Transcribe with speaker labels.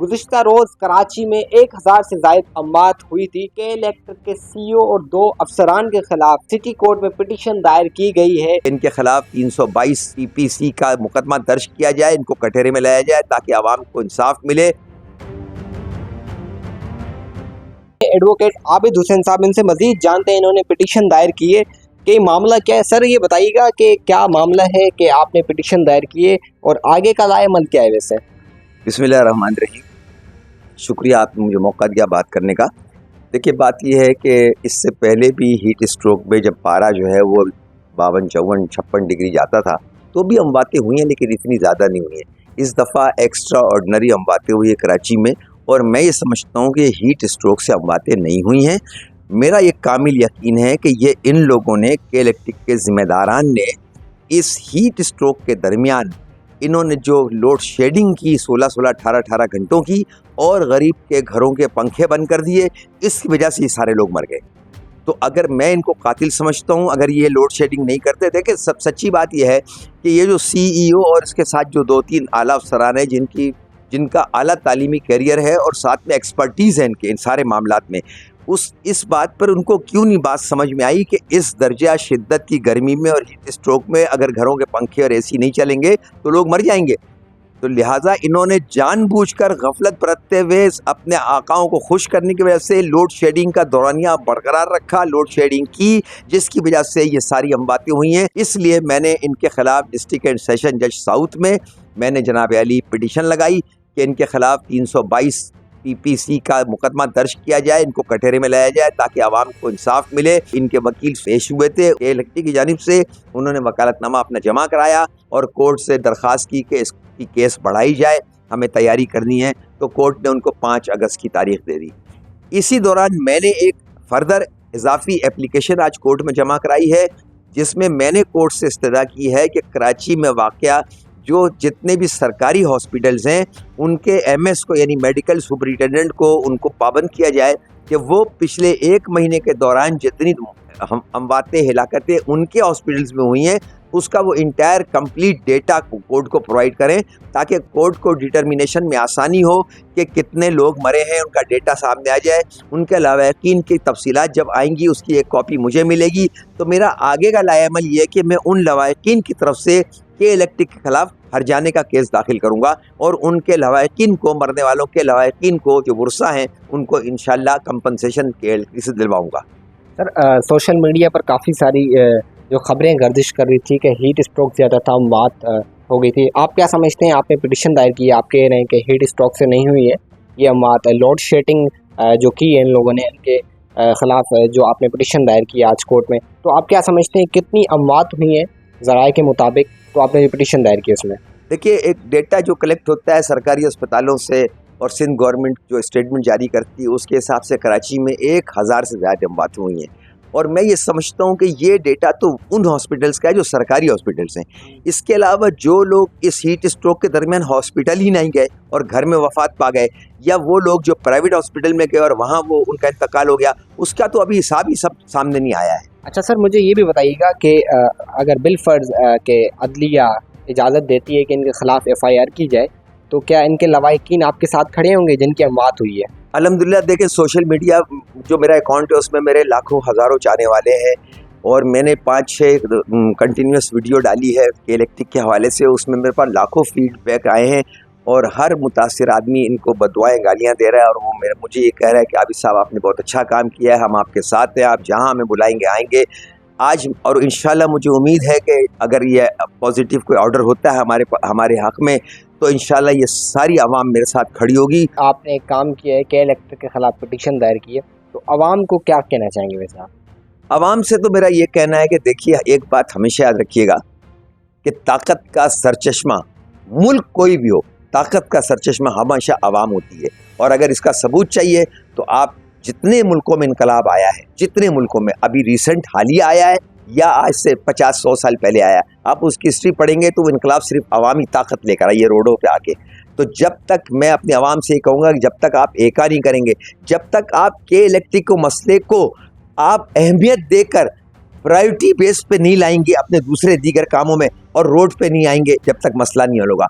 Speaker 1: गुज़िश्ता रोज कराची में 1000 से ज़ायद अमवात हुई थी। के इलेक्ट्रिक के सीईओ और 2 अफसरान के खिलाफ सिटी कोर्ट में पिटीशन दायर की गई है।
Speaker 2: इनके खिलाफ 322 PPC का मुकदमा दर्ज किया जाए, इनको कटहरे में लाया जाए ताकि आवाम को इंसाफ मिले।
Speaker 1: एडवोकेट आबिद हुसैन साहब इनसे मजीद जानते हैं, इन्होंने पिटीशन दायर की है कि मामला क्या है। सर ये बताइएगा कि क्या मामला है कि आपने पिटीशन दायर किए और आगे का लाए अमल क्या है? वैसे
Speaker 2: बिस्मिल्लाहिर्रहमानिर्रहीम, शुक्रिया आपने मुझे मौका दिया बात करने का। देखिए, बात यह है कि इससे पहले भी हीट स्ट्रोक में जब पारा जो है वो 52, 54, 56 डिग्री जाता था तो भी अमवातें हुई हैं, लेकिन इतनी ज़्यादा नहीं हुई हैं। इस दफ़ा एक्स्ट्रा ऑर्डनरी अमवातें हुई है कराची में, और मैं ये समझता हूँ कि हीट स्ट्रोक से अमवातें नहीं हुई हैं। मेरा ये कामिल यकीन है कि ये इन लोगों ने, के इलेक्ट्रिक के ज़िम्मेदारान ने, इस हीट स्ट्रोक के दरमियान इन्होंने जो लोड शेडिंग की 16-16, 18-18 घंटों की, और गरीब के घरों के पंखे बंद कर दिए, इसकी वजह से ये सारे लोग मर गए। तो अगर मैं इनको कातिल समझता हूँ अगर ये लोड शेडिंग नहीं करते। देखिए, सब सच्ची बात यह है कि ये जो CEO और इसके साथ जो 2-3 आला अफसरान हैं जिनका आला तालीमी कैरियर है और साथ में एक्सपर्टीज़ है इनके इन सारे मामलात में, इस बात पर उनको क्यों नहीं बात समझ में आई कि इस दर्जा शिद्दत की गर्मी में और हीट स्ट्रोक में अगर घरों के पंखे और AC नहीं चलेंगे तो लोग मर जाएंगे। तो लिहाजा इन्होंने जानबूझकर गफलत बरतते हुए अपने आकाओं को खुश करने की वजह से लोड शेडिंग का दौरानिया बरकरार रखा, लोड शेडिंग की, जिसकी वजह से ये सारी अमवातें हुई हैं। इसलिए मैंने इनके खिलाफ डिस्ट्रिक्ट एंड सेशन जज साउथ में मैंने जनाब अली पिटीशन लगाई कि इनके खिलाफ 322 PPC का मुकदमा दर्ज किया जाए, इनको कटहरे में लाया जाए ताकि आवाम को इंसाफ मिले। इनके वकील पेश हुए थे इलेक्ट्रिक की जानिब से, उन्होंने वकालतनामा अपना जमा कराया और कोर्ट से दरख्वास्त की कि इसकी केस बढ़ाई जाए, हमें तैयारी करनी है। तो कोर्ट ने उनको 5 अगस्त की तारीख दे दी। इसी दौरान मैंने एक फर्दर इजाफी एप्लीकेशन आज कोर्ट में जमा कराई है, जिसमें मैंने कोर्ट से इस्तदा की है कि कराची में वाक़या जो जितने भी सरकारी हॉस्पिटल्स हैं उनके MS को, यानी मेडिकल सुपरिटेंडेंट को, उनको पाबंद किया जाए कि वो पिछले 1 महीने के दौरान जितनी अमवातें, हिलाकतें उनके हॉस्पिटल्स में हुई हैं उसका वो इंटायर कंप्लीट डेटा कोर्ट को प्रोवाइड करें, ताकि कोर्ट को डिटर्मिनेशन में आसानी हो कि कितने लोग मरे हैं, उनका डेटा सामने आ जाए। उनके लवाकिन की तफसीलात जब आएंगी उसकी एक कॉपी मुझे मिलेगी। तो मेरा आगे का लाएमल ये है कि मैं उन लवाकिन की तरफ से के इलेक्ट्रिक के खिलाफ हर्जाने का केस दाखिल करूंगा और उनके लवाकिन को, मरने वालों के लवाकिन को, जो वर्सा हैं, उनको इंशाल्लाह कंपनसेशन के इलेक्ट्रिक से दिलवाऊंगा।
Speaker 1: सर सोशल मीडिया पर काफ़ी सारी जो खबरें गर्दिश कर रही थी कि हीट स्ट्रोक ज़्यादा था, अमवात हो गई थी। आप क्या समझते हैं? आपने पिटीशन दायर की, आप कह रहे हैं कि हीट स्ट्रोक से नहीं हुई है ये अमवात, लोड शेडिंग जो की है इन लोगों ने, इनके ख़िलाफ़ जो आपने पिटीशन दायर की आज कोर्ट में, तो आप क्या समझते हैं कितनी अमवात हुई है ज़राए के मुताबिक? तो आपने पिटीशन दायर की उसमें।
Speaker 2: देखिए, एक डेटा जो कलेक्ट होता है सरकारी अस्पतालों से और सिंध गवर्नमेंट जो स्टेटमेंट जारी करती है उसके हिसाब से कराची में 1000 से ज़्यादा अमवातें हुई हैं। और मैं ये समझता हूँ कि ये डेटा तो उन हॉस्पिटल्स का है जो सरकारी हॉस्पिटल्स हैं। इसके अलावा जो लोग इस हीट स्ट्रोक के दरमियान हॉस्पिटल ही नहीं गए और घर में वफात पा गए, या वो लोग जो प्राइवेट हॉस्पिटल में गए और वहाँ वो उनका इंतकाल हो गया, उसका तो अभी हिसाब ही सब सामने नहीं आया है।
Speaker 1: अच्छा सर, मुझे ये भी बताइएगा कि अगर बिलफर्ज के अदलिया इजाज़त देती है कि इनके खिलाफ FIR की जाए, तो क्या इनके लवाकिन आपके साथ खड़े होंगे जिनकी अमवात हुई है?
Speaker 2: अल्हम्दुलिल्लाह, देखिए, सोशल मीडिया जो मेरा अकाउंट है उसमें मेरे लाखों हज़ारों चाहने वाले हैं और मैंने 5-6 कंटिन्यूस वीडियो डाली है के इलेक्ट्रिक के हवाले से। उसमें मेरे पास लाखों फीडबैक आए हैं और हर मुतासिर आदमी इनको बदुआएं, गालियां दे रहा है, और वो मुझे ये कह रहा है कि आबिद साहब आपने बहुत अच्छा काम किया है, हम आपके साथ हैं, आप जहाँ हमें बुलाएंगे आएंगे आज। और इंशाल्लाह मुझे उम्मीद है कि अगर ये पॉजिटिव कोई ऑर्डर होता है हमारे हक़ में, तो इंशाल्लाह ये सारी आवाम मेरे साथ खड़ी होगी।
Speaker 1: आपने एक काम किया है, के इलेक्ट्रिक के खिलाफ पिटीशन दायर की है, तो आवाम को क्या कहना चाहेंगे? वैसे आप
Speaker 2: आवाम से तो मेरा ये कहना है कि देखिए, एक बात हमेशा याद रखिएगा कि ताकत का सरचश्मा, मुल्क कोई भी हो, ताकत का सरचश्मा हमेशा आवाम होती है। और अगर इसका सबूत चाहिए तो आप जितने मुल्कों में इनकलाब आया है, जितने मुल्कों में अभी रिसेंट हालिया आया है या आज से 50-100 साल पहले आया, आप उसकी हिस्ट्री पढ़ेंगे तो वो इनकलाब सिर्फ अवामी ताकत लेकर आई है रोडों पे आके। तो जब तक मैं अपनी आवाम से ये कहूँगा कि जब तक आप एका नहीं करेंगे, जब तक आप के इलेक्ट्रिक को मसले को आप अहमियत देकर प्रायोरिटी बेस पे नहीं लाएंगे अपने दूसरे दीगर कामों में और रोड पे नहीं आएंगे, जब तक मसला नहीं हल होगा।